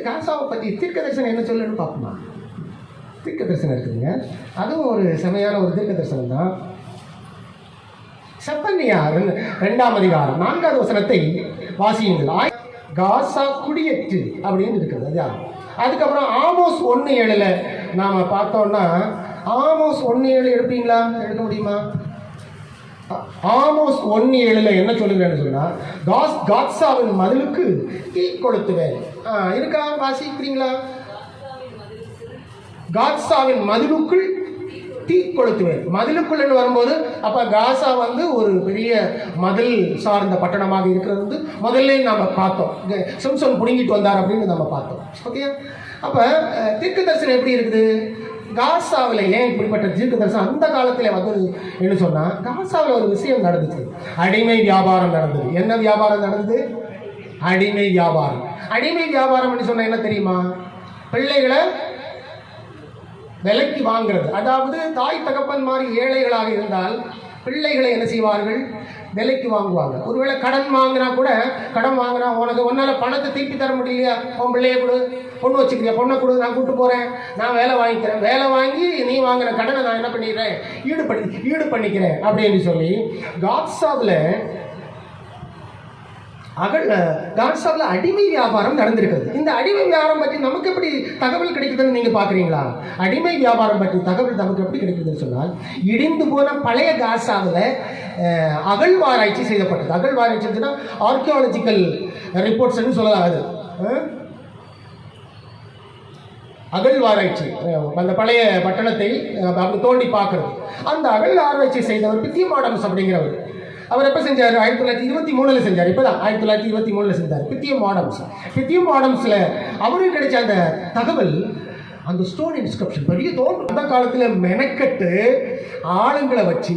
காசாவை பற்றி தீர்க்க தரிசனம் என்ன சொல்லுன்னு பார்ப்போமா? தீர்க்க தரிசனம் இருக்குதுங்க, அதுவும் ஒரு செமையான ஒரு தீர்க்க தரிசனம் தான். செப்பனியா 2ஆம் அதிகாரம் 4வது வசனத்தை வாசியுங்கள். காசா குடியேற்று அப்படின்னு இருக்கிறது அது. அதுக்கப்புறம் ஆமோஸ் 1:7 நாம் பார்த்தோம்னா, ஆமோஸ் 1:7 எடுப்பீங்களா? எடுக்க முடியுமா? ஆமோஸ் 1:7 என்ன சொல்லுங்கன்னு சொன்னால், காசாவின் மதிலுக்கு தீ கொளுத்துவேன். இருக்கா? வாசிக்கிறீங்களா? காசாவின் மதிலுக்குள் தீ கொளுத்துவேன். மதிலுக்குள்ளன்னு வரும்போது அப்போ காசா வந்து ஒரு பெரிய மதில் சார்ந்த பட்டணமாக இருக்கிறது முதல்ல நாம் பார்த்தோம். சிம்சோன் பிடுங்கிட்டு வந்தார் அப்படின்னு நம்ம பார்த்தோம். ஓகே, அப்போ தீர்க்க தரிசனம் எப்படி இருக்குது? காசாவில் ஏன் இப்படிப்பட்ட தீர்க்க தரிசனம் அந்த காலத்தில் வந்தது என்று சொன்னால், காசாவில் ஒரு விஷயம் நடந்துச்சு. அடிமை வியாபாரம் நடந்தது. என்ன வியாபாரம் நடந்தது? அடிமை வியாபாரம். அடிமை வியாபாரம் சொன்னால் என்ன தெரியுமா? பிள்ளைகளை விலைக்கு வாங்கிறது. அதாவது தாய் தகப்பன் மாதிரி ஏழைகளாக இருந்தால் பிள்ளைகளை என்ன செய்வார்கள்? விலைக்கு வாங்குவாங்க. ஒருவேளை கடன் வாங்கினா கூட, கடன் வாங்கினா உன்னால் பணத்தை திருப்பி தர முடியலையா, உன் பிள்ளையை கொடு, பொண்ணு வச்சுக்கிறியா, பொண்ணை கொடு, நான் கூப்பிட்டு போகிறேன், நான் வேலை வாங்கிக்கிறேன், வேலை வாங்கி நீ வாங்கின கடனை நான் என்ன பண்ணிடுறேன்? ஈடு பண்ணிக்கிறேன் அப்படின்னு சொல்லி காசாவில் காசாவில் அடிமை வியாபாரம் நடந்திருக்கிறது. இந்த அடிமை வியாபாரம் பற்றி நமக்கு எப்படி தகவல் கிடைக்குதுன்னு நீங்கள் பார்க்குறீங்களா? அடிமை வியாபாரம் பற்றி தகவல் நமக்கு எப்படி கிடைக்குதுன்னு சொன்னால், இடிந்து போன பழைய காசாவில் அகழ்வாராய்ச்சி செய்யப்பட்டது. அகழ்வாராய்ச்சின்னா ஆர்கியாலஜிக்கல் ரிப்போர்ட்ஸ்ன்னு சொல்லலாம். அது அகழ்வாராய்ச்சி, அந்த பழைய பட்டணத்தை அப்படி தோண்டி பார்க்குறது. அந்த அகழ்வாராய்ச்சி செய்தவர் பித்தியம் ஆடம்ஸ் அப்படிங்கிறவர். அவர் எப்போ செஞ்சார்? 1923 செஞ்சார். இப்போ தான் 1923 செஞ்சார் பித்தியம் ஆடம்ஸில் அவருக்கு கிடைச்ச அந்த தகவல், அந்த ஸ்டோன் இன்ஸ்கிரிப்ஷன் பெரிய தோன்றும். அந்த காலத்தில் மெனக்கட்டு ஆளுங்களை வச்சு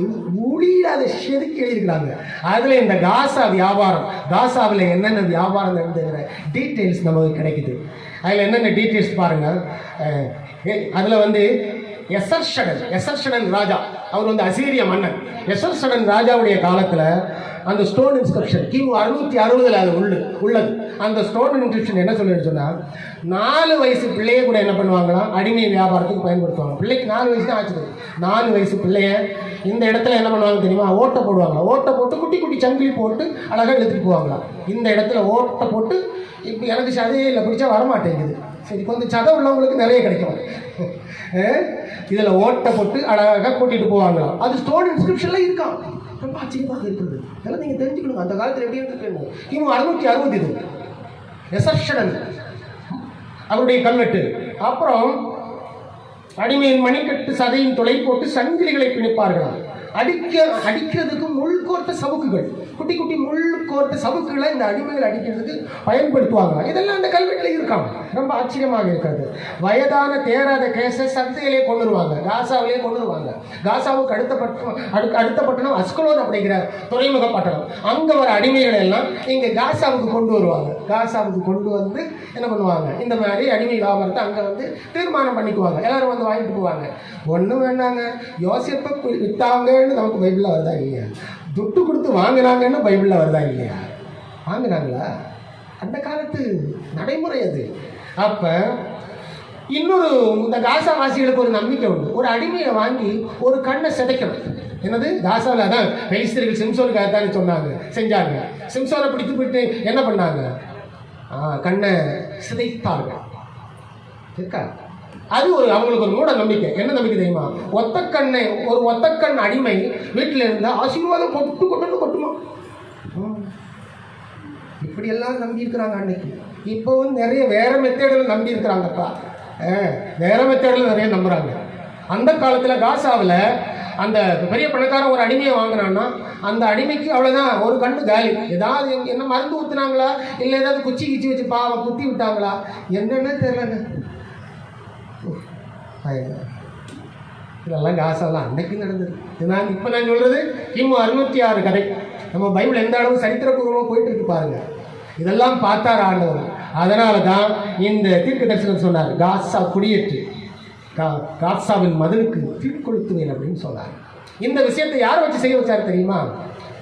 அதை செதுக்கி எழுதியிருக்கிறாங்க. அதில் இந்த காசா வியாபாரம், காசாவில் என்னென்ன வியாபாரம் நடந்துங்கிற டீட்டெயில்ஸ் நமக்கு கிடைக்குது. அதில் என்னென்ன டீட்டெயில்ஸ் பாருங்கள். அதில் வந்து எசர்ஷடன் ராஜா, அவர் வந்து அசீரிய மன்னன். எசர்ஷடன் ராஜாவுடைய காலத்தில் அந்த ஸ்டோன் இன்ஸ்கிரிப்ஷன் கிமு 660 அது உள்ளது. அந்த ஸ்டோன் இன்ஸ்கிரிப்ஷன் என்ன சொல்லிட்டு சொன்னால், 4 வயசு பிள்ளையை கூட என்ன பண்ணுவாங்கன்னா அடிமை வியாபாரத்துக்கு பயன்படுத்துவாங்க. பிள்ளைக்கு 4 வயசு தான் ஆச்சு. 4 வயசு பிள்ளைய இந்த இடத்துல என்ன பண்ணுவாங்க தெரியுமா? ஓட்டை போடுவாங்க. ஓட்டை போட்டு குட்டி குட்டி சங்கிலி போட்டு அழகாக எடுத்துகிட்டு போவாங்களாம். இந்த இடத்துல ஓட்டை போட்டு இப்போ எனக்கு சதையே இல்லை, பிடிச்சா வரமாட்டேங்குது, சரி கொஞ்சம் சதை உள்ளவங்களுக்கு நிறைய கிடைக்கும். இதில் ஓட்டை போட்டு அழகாக கூட்டிகிட்டு போவாங்களாம். அது ஸ்டோன் இன்ஸ்கிரிப்ஷன்லாம் இருக்கான். ரொம்ப ஆச்சரியமாக இருக்குது. இதெல்லாம் நீங்கள் தெரிஞ்சுக்கணும், அந்த காலத்தில் எப்படி இருந்துருக்கு. கிமு 660 இது எசர்ஷடன் அவருடைய கல்வெட்டு. அப்புறம் அடிமையின் மணிக்கட்டு சதையின் துளை போட்டு சங்கிலிகளை பிணிப்பார்களாம். அடிக்கிறதுக்கு முள் கோர்த்த சவுக்குகள், குட்டி குட்டி முள் கோர்த்த சவுக்குகளை இந்த அடிமைகள் அடிக்கிறதுக்கு பயன்படுத்துவாங்க. இதெல்லாம் அந்த கல்வெட்டில் இருக்காங்க. ரொம்ப ஆச்சரியமாக இருக்காது. வயதான தேராத கேஸை சந்தையிலே கொண்டுருவாங்க, காசாவிலே கொண்டுருவாங்க. காசாவுக்கு அடுத்த பட்டணம் அஸ்கலோன் அப்படிங்கிற துறைமுக பட்டணம். அங்கே வர அடிமைகளை எல்லாம் இங்கே காசாவுக்கு கொண்டு வருவாங்க. காசாவுக்கு கொண்டு வந்து என்ன பண்ணுவாங்க? இந்த மாதிரி அடிமை வியாபாரத்தை அங்கே வந்து தீர்மானம் பண்ணிக்குவாங்க. எல்லாரும் வந்து வாங்கிட்டு போவாங்க. ஒன்றும் வேண்டாங்க, யோசிப்பை விட்டாங்கன்னு நமக்கு பைபிளில் வருதா இல்லையா? துட்டு கொடுத்து வாங்கினாங்கன்னு பைபிளில் வருதா இல்லையா? வாங்கினாங்களா? அந்த காலத்து நடைமுறை அது. அப்போ இன்னொரு இந்த காசாவாசிகளுக்கு ஒரு நம்பிக்கை உண்டு. ஒரு அடிமையை வாங்கி ஒரு கண்ணை சிதைக்கணும். என்னது? காசாவில் அதான் பெலிஸ்தர்கள் சிம்சோனுக்காக தானே சொன்னாங்க, செஞ்சாங்க. சிம்சோனை பிடித்து போயிட்டு என்ன பண்ணாங்க? கண்ணை சிதைத்தார்கள். இருக்கா? அது அவங்களுக்கு ஒரு மூட நம்பிக்கை. என்ன நம்பிக்கை தெரியுமா? ஒத்தக்கண் அடிமை வீட்டில் இருந்தால் ஆசீர்வாதம் கொட்டுமா. இப்படியெல்லாம் நம்பி இருக்கிறாங்க அன்னைக்கு. இப்போவும் நிறைய வேற மெத்தேடில் நம்பி இருக்கிறாங்கப்பா. வேற மெத்தேடில் நிறைய நம்புறாங்க. அந்த காலத்தில் காசாவில் அந்த பெரிய பணக்காரன் ஒரு அடிமையை வாங்கினான்னா அந்த அடிமைக்கு அவ்வளோதான், ஒரு கண்ணு காலி. ஏதாவது என்ன மருந்து ஊற்றுனாங்களா, இல்லை ஏதாவது குச்சி வச்சு பாவம் குத்தி விட்டாங்களா, என்னென்ன தெரியலங்க. இதெல்லாம் காசாலாம் அன்னைக்கு நடந்தது. இப்போ நான் சொல்கிறது கிமு 606 கதை. நம்ம பைபிள் எந்த அளவு சரித்திரபூர்வமாக போயிட்டு இருக்கு பாருங்க. இதெல்லாம் பார்த்தார் ஆண்டவர். அதனால தான் இந்த தீர்க்க தரிசனம் சொன்னார், காசா குடியேற்று, காசாவின் மதிலுக்கு தீ கொளுத்துவேன் அப்படின்னு சொன்னார். இந்த விஷயத்தை யார் வச்சு செய்ய வச்சார் தெரியுமா?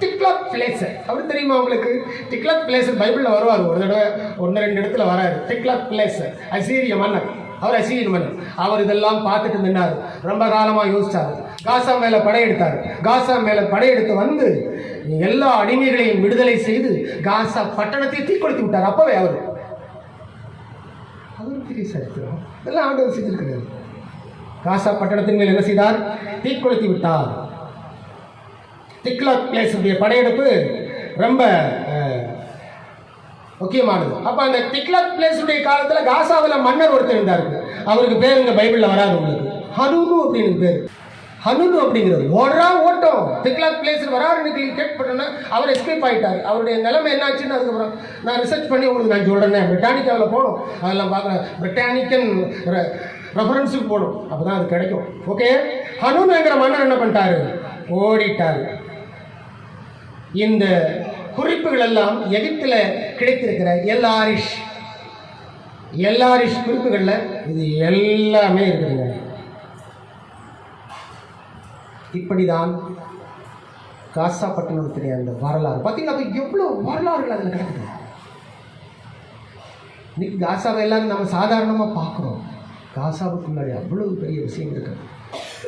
டிக்லாத் பிளேசர் அவர் தெரியுமா உங்களுக்கு? டிக்லாத் பிளேசர் பைபிளில் வருவார், ஒரு தடவை 1-2 இடத்துல வராரு. டிக்லாத் பிளேசர் அசீரிய மன்னர், அவர் அசீரியன் மன்னர். அவர் இதெல்லாம் பார்த்துட்டு நின்னார், ரொம்ப காலமாக யோசிச்சார். காசா மேலே படையெடுத்தார். காசா மேலே படையெடுத்து வந்து எல்லா அடிமைகளையும் விடுதலை செய்து காசா பட்டணத்தை தீக்கொளுத்தி விட்டார். அப்பவே அவர் பெரிய சரித்திரம் இதெல்லாம் ஆண்டவர் செஞ்சிருக்கிறார். காசா பட்டணத்தின் மேல் என்ன செய்தார்? தீக்கொளுத்தி விட்டார். டிக்லாத் பிளேஸுடைய படையெடுப்பு ரொம்ப முக்கியமானது. அப்ப அந்த டிக்லாத் பிளேஸுடைய காலத்துல காசாவில் மன்னர் ஒருத்தர் இருந்தார். அவருக்கு பேர் இந்த பைபிள்ல வராது உங்களுக்கு. ஹனூனு அப்படின்னு பேர். ஹனூனு அப்படிங்கிறது ஓட்டம் டிக்லாத் பிளேஸ் வராருன்னு கேட்பட்டோன்னா அவர் எஸ்கேப் ஆகிட்டார். அவருடைய நிலைமை என்னாச்சுன்னு அதுக்கப்புறம் நான் ரிசர்ச் பண்ணி உங்களுக்கு நான் சொல்கிறேன். பிரிட்டானிக்காவில் போகணும், அதெல்லாம் பார்க்குறேன். பிரிட்டானிக்கன் ரெஃபரன்ஸுக்கு போகணும், அப்போ தான் அது கிடைக்கும். ஓகே, ஹனூனுங்கிற மன்னர் என்ன பண்ணிட்டாரு? ஓடிட்டார். இந்த குறிப்புகள் எல்லாம் எகிப்தில் கிடைத்திருக்கிற எல்லாரிஷ் குறிப்புகளில் இது எல்லாமே இருக்குதுங்க. இப்படிதான் காசா பட்டணத்துடைய அந்த வரலாறு பார்த்தீங்கன்னா, அப்போ எவ்வளோ வரலாறுகள் அதில் கிடக்குது. இன்னைக்கு காசாவை எல்லாம் நம்ம சாதாரணமாக பார்க்குறோம். காசாவுக்கு முன்னாடி அவ்வளவு பெரிய விஷயம் இருக்குது.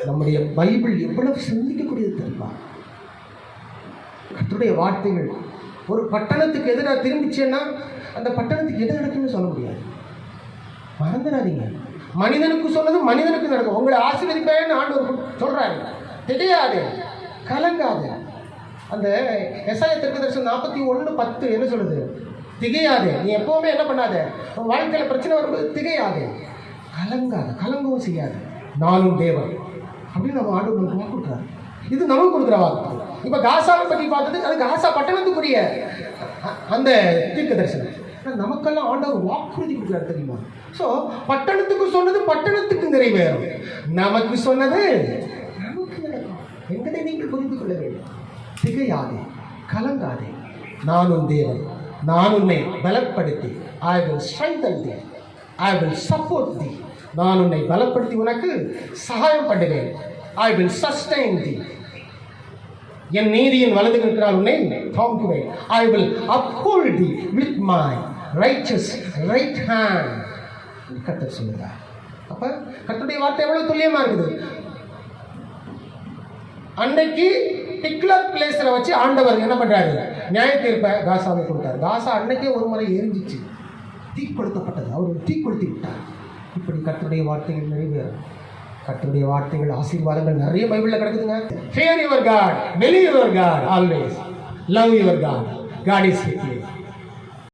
நம்முடைய பைபிள் எவ்வளவு சிந்திக்கக்கூடியது தெரியுமா? கர்த்தருடைய வார்த்தைகள் ஒரு பட்டணத்துக்கு எதிராக திரும்பிச்சேன்னா அந்த பட்டணத்துக்கு எது நடக்குன்னு சொல்ல முடியாது. மறந்துடாதீங்க, மனிதனுக்கு சொன்னது மனிதனுக்கு நடக்கும். உங்களை ஆசீர்வதிப்பேன்னு ஆண்டவர் சொல்றாரு. திகையாதே, கலங்காதே. அந்த எசாயா தீர்க்கதரிசனம் 41:10 என்ன சொல்லுது? திகையாதே. நீ எப்பவுமே என்ன பண்ணாத, வாழ்க்கையில பிரச்சனை வரும்போது திகையாதே, கலங்காத, கலங்கவும் செய்யாது, நானும் தேவன் அப்படின்னு நம்ம ஆண்டவர் நமக்கு கொடுக்குறாரு. இது நமக்கு கொடுக்குற வார்த்தை. இப்போ காசாவை பற்றி பார்த்தது அது காசா பட்டணத்துக்குரிய அந்த தீர்க்க தரிசனம். நமக்கெல்லாம் ஆண்டவர் வாக்குறுதி கொடுக்குறாரு தெரியுமா? ஸோ பட்டணத்துக்கு சொன்னது பட்டணத்துக்கு நிறைவேறும், நமக்கு சொன்னது நமக்கு நடக்கும் என்பதை நீங்கள் புரிந்து கொள்ள வேண்டும். திகையாதே, கலங்காதே, நானும் தேவன், நான் உன்னை பலப்படுத்தி I will strengthen thee, I will support thee. நான் உன்னை பலப்படுத்தி உனக்கு சகாயம் பண்ணுவேன். I will sustain thee. என் நீதியின் வலது இருக்கிறார் உன்னை தாங்குவேன். I will uphold thee with my righteous right hand. கர்த்தர் சொல்லுகிறார். அப்ப கர்த்தருடைய வார்த்தை எவ்வளவு துல்லியமா இருக்குது. அன்னைக்கு டிக்லாத் பிளேஸ்ல வச்சு ஆண்டவர் என்ன பண்றாரு? நியாய தீர்ப்பை காசாவை கொடுத்தார். காசா அன்னைக்கே ஒரு முறை எரிஞ்சிச்சு, தீக்கொளுத்தப்பட்டது. அவர் தீக்கொளுத்தி விட்டார். இப்படி கர்த்தருடைய வார்த்தைகள் நிறைவேறும். கர்த்தருடைய வார்த்தைகள் ஆசீர்வாதங்கள் நிறைய பைபிள்ல கிடக்குதுங்க. Fear your God, believe your God always, love your God, God is with you.